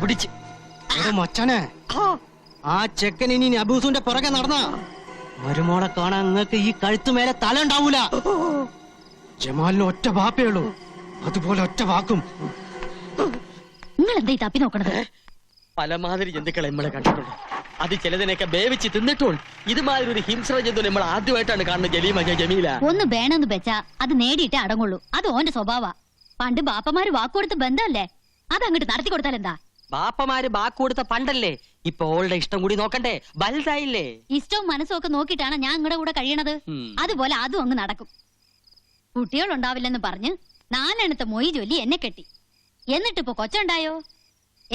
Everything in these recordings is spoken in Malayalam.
പിടിച്ച് മച്ചാനെ, ആ ചെക്കൻ ഇനി അബൂസുന്റെ പുറകെ നടന്ന മരുമോളെ കാണാൻ നിങ്ങൾക്ക് ഈ കഴുത്തുമേലെ തല ഉണ്ടാവൂല. ജമാലിന് ഒറ്റ വാപ്പേ ഉള്ളൂ, അതുപോലെ ഒറ്റ വാക്കും. നിങ്ങൾ എന്താ തപ്പി നോക്കണത്? പലമാതിരി ജന്തുക്കളെ നമ്മളെ കണ്ടിട്ടുണ്ട്. അത് ചിലതിനൊക്കെ വേവിച്ച് തിന്നിട്ടുള്ളൂ. ഇതുമാതിരി ഒരു ഹിംസ്ര ജന്തു നമ്മൾ ആദ്യമായിട്ടാണ് കാണുന്നത്. ജമീല ഒന്ന് വേണമെന്ന് വെച്ചാ അത് നേടിയിട്ടേ അടങ്ങുള്ളൂ. അത് ഓന്റെ സ്വഭാവ. പണ്ട് ബാപ്പമാര് വാക്കുകൊടുത്ത ബന്ധമല്ലേ, അതങ്ങോട്ട് നടത്തി കൊടുത്താൽ എന്താ? ബാപ്പമാര് ബാക്ക് കൊടുത്ത പണ്ടല്ലേ, ഇപ്പൊ ഓളുടെ ഇഷ്ടം കൂടി നോക്കണ്ടേ? വലുതായില്ലേ? ഇഷ്ടവും മനസ്സും ഒക്കെ നോക്കിയിട്ടാണ് ഞാൻ നിങ്ങളുടെ കൂടെ കഴിയണത്. അതുപോലെ അതും അങ്ങ് നടക്കും. കുട്ടികളുണ്ടാവില്ലെന്ന് പറഞ്ഞ് 4 എണ്ണത്തെ മൊയ് ചൊല്ലി എന്നെ കെട്ടി. എന്നിട്ടിപ്പോ കൊച്ചുണ്ടായോ?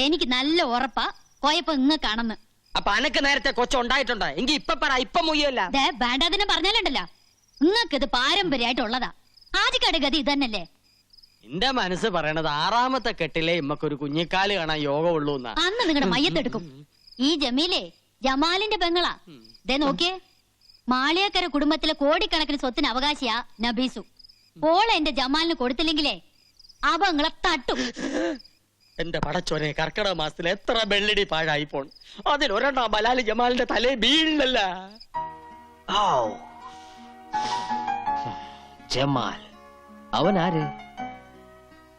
എനിക്ക് നല്ല ഉറപ്പാ കൊയപ്പം ഇങ്ങക്കാണെന്ന്. അപ്പൊ അനക്ക് നേരത്തെ കൊച്ചുണ്ടായിട്ടുണ്ടോ? എങ്കി ഇപ്പൊ പറ, ഇപ്പൊ മൊയ്യല്ല. വേണ്ടാതിനെ പറഞ്ഞാലുണ്ടല്ലോ, നിങ്ങൾക്കിത് പാരമ്പര്യമായിട്ടുള്ളതാ. ആദ്യക്കാട് ഗതി ഇതന്നല്ലേ? എന്റെ മനസ്സ് പറയണത് 6ാമത്തെ കെട്ടിലെ ഇമ്മക്കൊരു കുഞ്ഞിക്കാല് കാണാൻ യോഗമുള്ളൂ. അന്ന് നിങ്ങളുടെ മയ്യത്തെടുക്കും. ഈ ജമീലേ ജമാലിന്റെ പെങ്ങളാ. ദേ നോക്കിയേ, മാളിയക്കര കുടുംബത്തിലെ കോടിക്കണക്കിന് സ്വത്തിന് അവകാശിയാ നബീസു. ഓളെ എന്റെ ജമാലിന് കൊടുത്തില്ലെങ്കിലേ അവങ്ങളെ തട്ടും. എന്റെ പടച്ചോനെ, കർക്കിടക മാസത്തിൽ എത്ര വെള്ളടി പാഴായി പോൺ. അതിലൊരെണ്ണ ബലാലി ജമാലിന്റെ തലേ വീഴില്ലല്ല. ജമാൽ അവനാര്?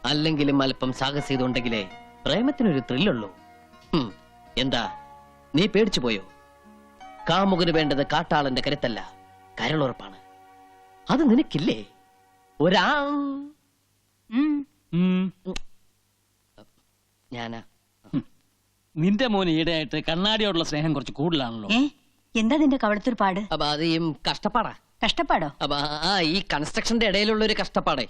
അല്ലെങ്കിലും അല്പം സാഹസികതയുണ്ടെങ്കിലേ പ്രേമത്തിനൊരു ത്രില്ലുള്ളൂ. എന്താ നീ പേടിച്ചു പോയോ? കാമുകന് വേണ്ടത് കാട്ടാളന്റെ കരുത്തല്ല, കരളുറപ്പാണ്. അത് നിനക്കില്ലേ? ഞാനാ. നിന്റെ മോന് ഈടെയായിട്ട് കണ്ണാടിയോടുള്ള സ്നേഹം കുറച്ച് കൂടുതലാണല്ലോ. എന്താ നിന്റെ കവളത്തൊരു പാട്? അപ്പൊ അത് ഈ കഷ്ടപ്പാടാ. കഷ്ടപ്പാടോ? അപ്പൊ ഈ കൺസ്ട്രക്ഷന്റെ ഇടയിലുള്ള ഒരു കഷ്ടപ്പാടേ.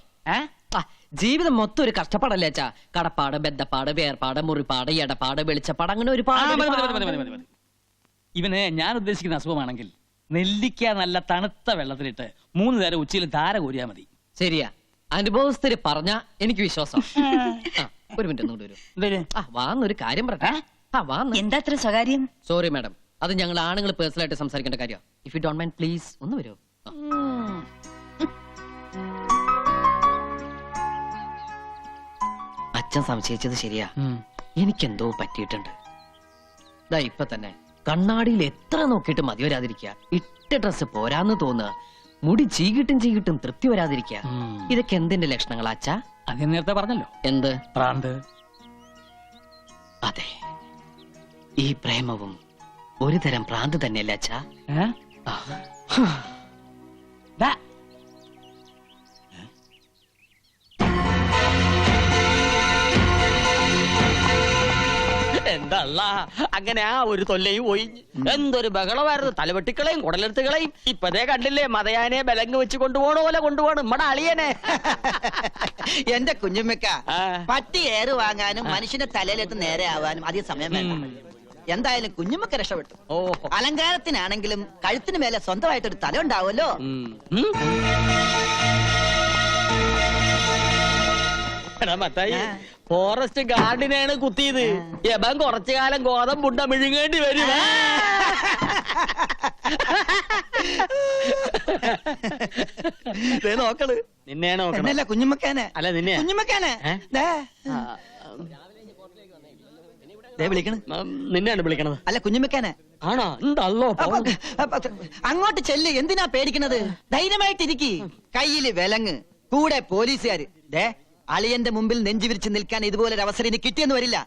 ജീവിതം മൊത്തം ഒരു കഷ്ടപ്പാടല്ലേ അച്ഛാ? കടപ്പാട്, ബദ്ധപ്പാട്, വേർപാട്, മുറിപ്പാട്, എടപ്പാട്, വെളിച്ചപ്പാട്, അങ്ങനെ ഒരുപാട്. ഇവന് ഞാൻ ഉദ്ദേശിക്കുന്ന അസുഖമാണെങ്കിൽ നെല്ലിക്ക നല്ല തണുത്ത വെള്ളത്തിലിട്ട് 3 നേരം ഉച്ചയിൽ ധാര കോരിയാ മതി. ശരിയാ, അനുഭവസ്ഥര് പറഞ്ഞ എനിക്ക് വിശ്വാസം. ഒരു മിനിറ്റ് ഒന്നുകൂടി വരും. വാന്നൊരു കാര്യം പറട്ടെ. എന്താ അത്ര സ്വകാര്യം? സോറി മാഡം, അത് ഞങ്ങൾ ആണുങ്ങൾ പേഴ്സണൽ ആയിട്ട് സംസാരിക്കേണ്ട കാര്യം. If you don't mind please ഒന്ന് വരുമോ? അച്ഛൻ സംശയിച്ചത് ശരിയാ, എനിക്കെന്തോ പറ്റിയിട്ടുണ്ട്. ഇപ്പൊ തന്നെ കണ്ണാടിയിൽ എത്ര നോക്കിയിട്ട് മതി വരാതിരിക്കുക, ഇട്ട ഡ്രസ് പോരാന്ന് തോന്നുക, മുടി ചീകിട്ടും തൃപ്തി വരാതിരിക്കുക. ഇതൊക്കെ എന്തിന്റെ ലക്ഷണങ്ങളാ അച്ഛാ? അത് നേരത്തെ പറഞ്ഞല്ലോ. എന്ത് പ്രാന്ത്? അതെ, ഈ പ്രേമവും ഒരു തരം പ്രാന്ത് തന്നെയല്ലേ അച്ഛാ? എന്തല്ല അങ്ങനെ ആ ഒരു തൊല്ലയും പോയി. എന്തൊരു ബഹളമായിരുന്നു. തലവെട്ടിക്കളയും കുടലെടുത്തുകളയും. ഇപ്പതേ കണ്ടില്ലേ, മതയാനെ ബലങ്ങ് വെച്ച് കൊണ്ടുപോണ പോലെ കൊണ്ടുപോകണം നമ്മടെ അളിയനെ. എന്റെ കുഞ്ഞുമ്മക്ക, പട്ടി ഏറ് വാങ്ങാനും മനുഷ്യന്റെ തലയിലെത്ത് നേരെ ആവാനും അധികം സമയം വേണം. എന്തായാലും കുഞ്ഞുമ്മക്ക രക്ഷപ്പെട്ടു. അലങ്കാരത്തിനാണെങ്കിലും കഴുത്തിന് മേലെ സ്വന്തമായിട്ടൊരു തല ഉണ്ടാവുമല്ലോ. ഫോറസ്റ്റ് ഗാർഡിനെയാണ് കുത്തിയത്. യബൻ കുറച്ചു കാലം ഗോതമ്പുണ്ട മിഴുങ്ങേണ്ടി വരും. നോക്കള് നിന്നെ നോക്കണല്ല, കുഞ്ഞുമ്മക്കാനെ. അല്ല നിന്നെ. കുഞ്ഞുമ്മക്കാനെ നിന്നെയാണ് വിളിക്കണത്. അല്ല കുഞ്ഞുമ്മക്കാനെ ആണോ? എന്തല്ലോ അങ്ങോട്ട് ചെല്ല്. എന്തിനാ പേടിക്കണത്? ധൈര്യമായിട്ടിരിക്കി. കയ്യില് വിലങ്ങ്, കൂടെ പോലീസുകാര്. അളിയന്റെ മുമ്പിൽ നെഞ്ചു വിരിച്ച് നിൽക്കാൻ ഇതുപോലെ ഒരു അവസരം ഇനി കിട്ടിയെന്ന് വരില്ല.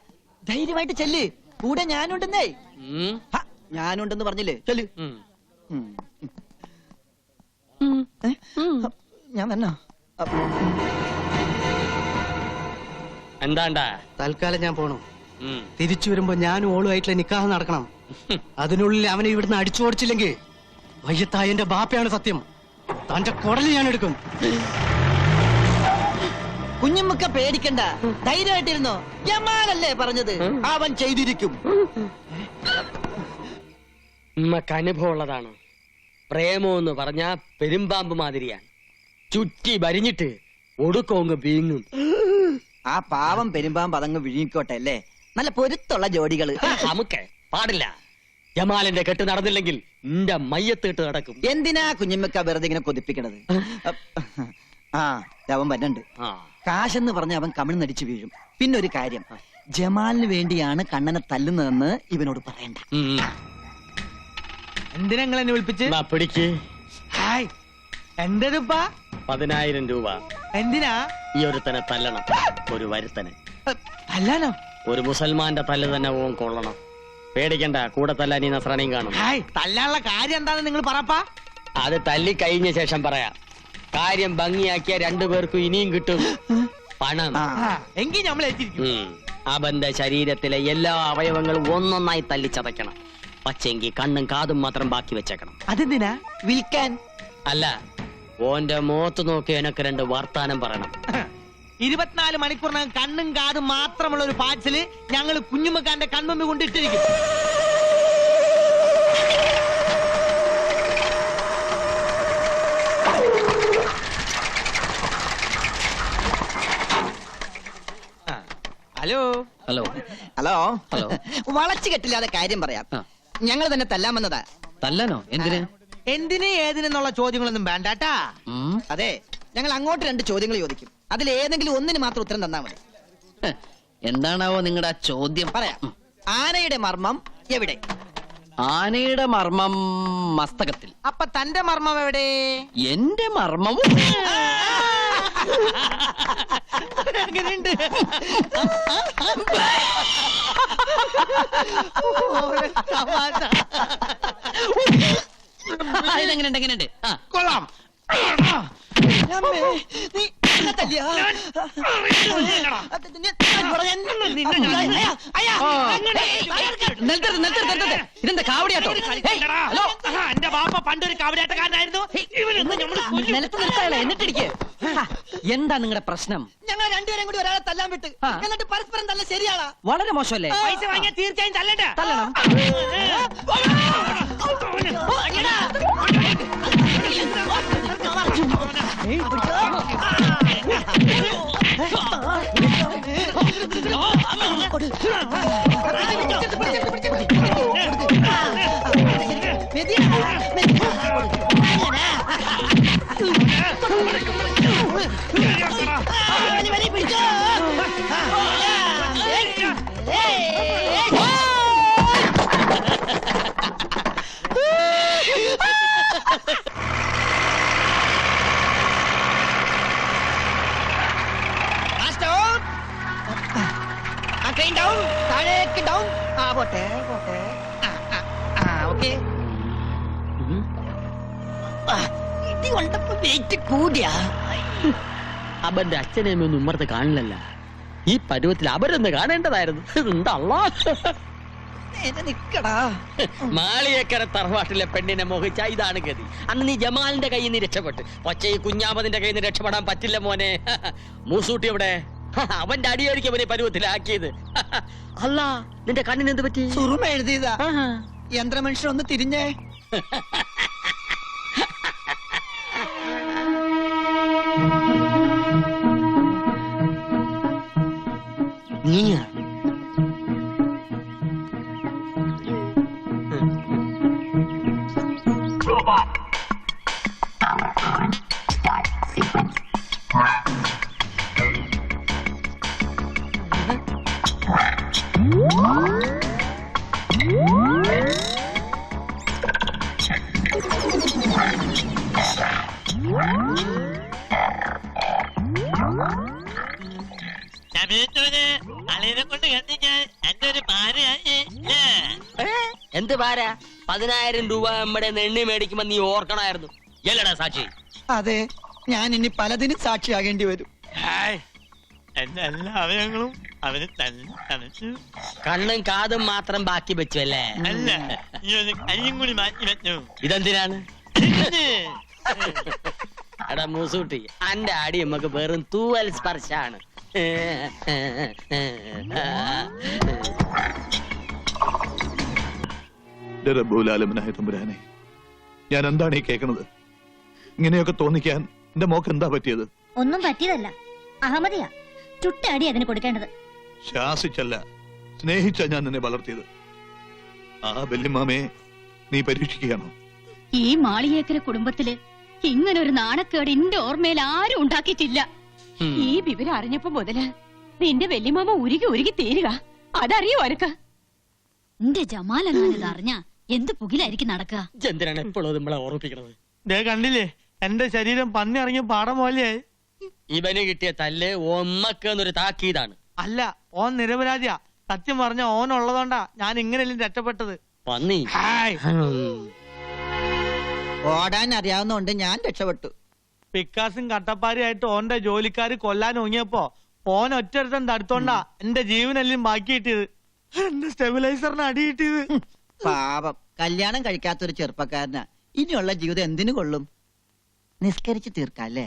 ധൈര്യമായിട്ട് ചെല്ല്. കൂടെ ഞാനുണ്ടെന്നേ. ഞാനുണ്ടെന്ന് പറഞ്ഞില്ലേ? ചെല്ല്. ഞാൻ വന്നോ? എന്താണ്ടാ? തൽക്കാലം ഞാൻ പോണു. തിരിച്ചു വരുമ്പോ ഞാനും ഓളുമായിട്ടുള്ള നിക്കാഹ് നടക്കണം. അതിനുള്ളിൽ അവനെ ഇവിടുന്ന് അടിച്ചോടിച്ചില്ലെങ്കിൽ വയ്യത്തായ എന്റെ ബാപ്പയാണ് സത്യം. തന്റെ കുടല് ഞാൻ എടുക്കും. കുഞ്ഞുമ്മക്ക പേടിക്കണ്ട, ധൈര്യമായിട്ടിരുന്നോ. ജമാലല്ലേ പറഞ്ഞത്, അവൻ ചെയ്തിരിക്കും. നമുക്ക് അനുഭവമുള്ളതാണ്. പ്രേമോന്ന് പറഞ്ഞാ പെരുമ്പാമ്പ് മാതിരിയാണ്. ചുറ്റി വരിഞ്ഞിട്ട് ഒടുക്കോങ്ങ് വീങ്ങും. ആ പാവം പെരുമ്പാമ്പ് അതങ്ങ് വിഴുങ്ങിക്കോട്ടെ അല്ലേ. നല്ല പൊരുത്തുള്ള ജോഡികള് നമുക്ക് പാടില്ല. ജമാലിന്റെ കെട്ട് നടന്നില്ലെങ്കിൽ നിന്റെ മയ്യത്ത് കെട്ട് നടക്കും. എന്തിനാ കുഞ്ഞുമ്മക്ക വെറുതെ ഇങ്ങനെ കൊതിപ്പിക്കണത്? അവൻ വരണ്ട്. കാശെന്ന് പറഞ്ഞ അവൻ കമിഴ്ന്നടിച്ചു വീഴും. പിന്നെ ഒരു കാര്യം, ജമാലിന് വേണ്ടിയാണ് കണ്ണനെ തല്ലുന്നതെന്ന് ഇവനോട് പറയണ്ട. എന്തിനാ നിങ്ങൾ എന്നെ വിളിപ്പിച്ച്? പിടിക്ക്. ഹായ്, എന്തപ്പാ? 10,000 രൂപ. എന്തിനാ? ഈ ഒരുത്തനെ തല്ലണം, ഒരു വരുത്തനെ. അല്ലാനോ? ഒരു മുസൽമാന്റെ തല്ല് തന്നെ ഓൻ കൊള്ളണം. പേടിക്കണ്ട, കൂടെ തല്ലാൻ ഈ നസ്രാണിയും കാണും. ഹായ്, തല്ലാനുള്ള കാര്യം എന്താണെന്ന് നിങ്ങൾ പറപ്പാ. അത് തല്ലി കഴിഞ്ഞ ശേഷം പറയാം. കാര്യം ഭംഗിയാക്കിയ 2 പേർക്കും ഇനിയും കിട്ടും പണം. എങ്കിൽ നമ്മൾ ഏറ്റിരിക്കും. അവന്റെ ശരീരത്തിലെ എല്ലാ അവയവങ്ങളും ഒന്നൊന്നായി തല്ലിച്ചതയ്ക്കണം. പക്ഷെങ്കിൽ കണ്ണും കാതും മാത്രം ബാക്കി വെച്ചേക്കണം. അതെന്തിനാ? വിൽക്കാൻ. അല്ല, ഓന്റെ മുഖത്ത് നോക്കി എനക്ക് 2 വർത്താനം പറയണം. 24 മണിക്കൂറിനകം കണ്ണും കാതും മാത്രമുള്ള ഒരു പാഴ്സല് ഞങ്ങൾ കുഞ്ഞുമ്മക്കാന്റെ കൺമുമ്പിൽ കൊണ്ടിട്ടിരിക്കും. Hello hello hello hello. വളച്ചു കെട്ടില്ലാതെ കാര്യം പറയാം. ആ. ഞങ്ങൾ തന്നെ തല്ലാമെന്നതാ. തല്ലാനോ? എന്തിന്? എന്തിന് ഏതിനെന്നുള്ള ചോദ്യങ്ങളൊന്നും വേണ്ടാട്ടാ. ഉം. അതെ, ഞങ്ങൾ അങ്ങോട്ട് 2 ചോദ്യങ്ങൾ ചോദിക്കും. അതിൽ ഏതെങ്കിലും ഒന്നിന് മാത്രം ഉത്തരം തന്നാ മതി. ഹ്, എന്താണാവോ നിങ്ങളുടെ ആ ചോദ്യം? പറയാം. ആനയുടെ മർമ്മം എവിടെ? ആനയുടെ മർമ്മം മസ്തകത്തിൽ. അപ്പൊ തന്റെ മർമ്മം എവിടെ? എന്റെ മർമ്മവും അങ്ങനെയുണ്ട്. ഇതെങ്ങനെയുണ്ട്? എങ്ങനെയുണ്ട്? ആ, കൊള്ളാം. അമ്മേ, നീ എന്നെ തല്ലിയോ? നിർത്തരുത്, നിർത്തരുത്, നിർത്തരുത്. ഇതെന്താ കാവടിയാട്ടോ? Hey, hello. എന്റെ ബാപ്പ പണ്ടൊരു കാവടിയാട്ടക്കാരനായിരുന്നു. നിലത്ത് നിർത്താളെ, എന്നിട്ടിരിക്കെ. എന്താ നിങ്ങളുടെ പ്രശ്നം? ഞങ്ങൾ 2 പേരും കൂടി ഒരാളെ തല്ലാൻ വിട്ട്, ആ. എന്നിട്ട് പരസ്പരം തല്ല ശരിയാണോ? വളരെ മോശമല്ലേ? പൈസ വാങ്ങിയാൽ തീർച്ചയായും തല്ലണ്ട. തല്ലണം. താഴേക്ക് ഡൗൺ. ആ പോട്ടെ പോട്ടെ. ഓക്കെ. ഇടി കൊണ്ടപ്പോ വെയിറ്റ് കൂടിയാ. അവന്റെ അച്ഛനെയൊന്നും ഉമ്മർത്ത് കാണില്ലല്ല. ഈ പരുവത്തിൽ അവരൊന്ന് കാണേണ്ടതായിരുന്നു. എന്തല്ലാ, നിക്കടാ. മാളിയേക്കര തറവാട്ടിലെ പെണ്ണിനെ മോഹിച്ച ഇതാണ് ഗതി. അന്ന് നീ ജമാലിന്റെ കയ്യിൽ നിന്ന് രക്ഷപ്പെട്ട്, പക്ഷേ ഈ കുഞ്ഞാമതിന്റെ കയ്യിൽ നിന്ന് രക്ഷപ്പെടാൻ പറ്റില്ല മോനെ. മൂസൂട്ടി എവിടെ? അവന്റെ അടിയായിരിക്കും അവനെ പരുവത്തിലാക്കിയത്. അല്ല, നിന്റെ കണ്ണിന് എന്ത് പറ്റി? സുറുമ എഴുതിയതാ. യന്ത്രമനുഷ്യൻ ഒന്ന് തിരിഞ്ഞേ. നീയാ? എന്ത് പാര? 10,000 രൂപ നമ്മുടെ എണ്ണി മേടിക്കുമ്പോ നീ ഓർക്കണമായിരുന്നു. എല്ലടാ സാക്ഷി? അതെ, ഞാൻ ഇനി പലതിനും സാക്ഷിയാകേണ്ടി വരും. എന്റെ എല്ലാ അവയവങ്ങളും അവന് തന്നെ തണച്ചു. കണ്ണും കാതും മാത്രം ബാക്കി വെച്ചു അല്ലേ? അല്ല, ഈ ഒരു കയ്യും കൂടി മാറ്റി വെച്ചു. ഇതെന്തിനാണ്? എടാ മൂസൂട്ടി, അന്റെ അടി നമുക്ക് വെറും തൂവൽ സ്പർശാണ്. റബ്ബുലാലമനായ തമ്പുരാനെ, ഞാൻ എന്താണ് ഈ കേൾക്കുന്നത്? ഇങ്ങനെയൊക്കെ തോന്നിക്കാൻ എന്റെ മോക്ക് എന്താ പറ്റിയത്? ഒന്നും പറ്റിയതല്ല, അഹമ്മദിയാ ചുട്ടടി അതിന് കൊടുക്കേണ്ടത്. ശാസിച്ചല്ല, സ്നേഹിച്ച ഞാൻ നിന്നെ വളർത്തിയത്. ആ വല്യമ്മാമയെ നീ പരീക്ഷിക്കുകയാണോ? ഈ മാളിയേക്കര കുടുംബത്തില് ഇങ്ങനെ ഒരു നാണക്കേട് എന്റെ ഓർമ്മയിൽ ആരും ഉണ്ടാക്കിയിട്ടില്ല. ഈ വിവരം അറിഞ്ഞപ്പോ മുതല് നിന്റെ വല്യമാമ ഉരുകി ഉരുകി തീരുക. അതറിയോ അനക്ക്? എന്റെ ജമാൽ എങ്ങനെ ഇത് അറിഞ്ഞ എന്ത് പുകിലായിരിക്കും നടക്കുക? എന്തിനാണ് എപ്പോഴും നമ്മളെ ഓർമ്മിപ്പിക്കണത്? ദേ കണ്ടില്ലേ, എന്റെ ശരീരം പന്നി ഇറങ്ങിയ പാടം പോലെയായി. ഇവന് കിട്ടിയ തല്ല് ഒമ്മക്ക് എന്നൊരു താക്കീതാണ്. അല്ല, ഓൻ നിരപരാധിയാ. സത്യം പറഞ്ഞ ഓൻ ഉള്ളതുകൊണ്ടാ ഞാൻ ഇങ്ങനെയല്ലേ രക്ഷപ്പെട്ടത്. പന്നി. ഹായ്. ഓടാൻ അറിയാവുന്നോണ്ട് ഞാൻ രക്ഷപ്പെട്ടു. പിക്കാസും കട്ടപ്പാരിയായിട്ട് ഓന്റെ ജോലിക്കാര് കൊല്ലാൻ ഒങ്ങിയപ്പോ ഓൻ ഒറ്റൊരുത്തൻ തടുത്തോണ്ടാ എന്റെ ജീവനെല്ലാം ബാക്കി കിട്ടിയത്. എന്റെ സ്റ്റെബിലൈസറിന് അടി കിട്ടിയത്. പാപം, കല്യാണം കഴിക്കാത്തൊരു ചെറുപ്പക്കാരനാ. ഇനിയുള്ള ജീവിതം എന്തിനു കൊള്ളും? നിസ്കരിച്ച് തീർക്കല്ലേ?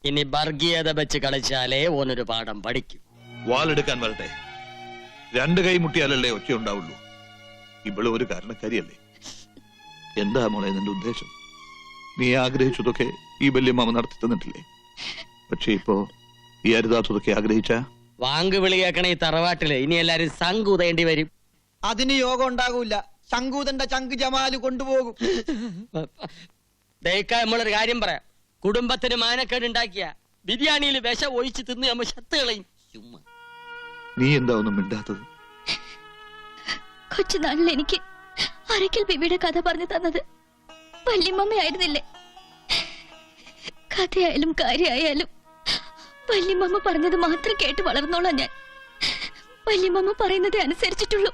ഇനി വർഗീയത വെച്ച് കളിച്ചാലേ ഓനൊരു പാഠം പഠിക്കും. വാളെടുക്കാൻ വരട്ടെ. രണ്ട് കൈ മുട്ടിയാലല്ലേ ഒച്ച ഉണ്ടാവുള്ളൂ. ഇവളും ഒരു കാരണക്കാരിയല്ലേ? എന്താ മോളെ നിന്റെ ഉദ്ദേശം? നീ ആഗ്രഹിച്ചതൊക്കെ ഈ വല്യമാമ നടത്തി തന്നിട്ടില്ലേ? പക്ഷെ ഇപ്പോ ഈ അരുതാത്തതൊക്കെ ആഗ്രഹിച്ച വാങ്ക് വിളി കേൾക്കണ ഈ തറവാട്ടില് ഇനി എല്ലാരും സംകൂതേണ്ടി വരും. അതിന് യോഗം ഉണ്ടാകൂല. ശങ്കൂതന്റെ ചങ്ക് ജമാല് കൊണ്ടുപോകും. ദയക്കാ നമ്മളൊരു കാര്യം പറയാം. കുടുംബത്തിന് മാനക്കേട് ഉണ്ടാക്കിയ ബിരിയാണിയിൽ വിഷം ഒഴിച്ച് തിന്ന് നമ്മൾ ശത്ത് കളയും. ചുമ്മാ നീ എന്താ ഒന്നും മിണ്ടാത്തത്? കൊച്ചുനാളിൽ എനിക്ക് അരക്കൽ ബിബിയുടെ കഥ പറഞ്ഞു തന്നത് വല്യമ്മയായിരുന്നില്ലേ? കഥയായാലും കാര്യമായാലും വല്യമ്മ പറഞ്ഞത് മാത്രം കേട്ട് വളർന്നോളാം ഞാൻ. വല്യമ്മ പറയുന്നതേ അനുസരിച്ചിട്ടുള്ളൂ.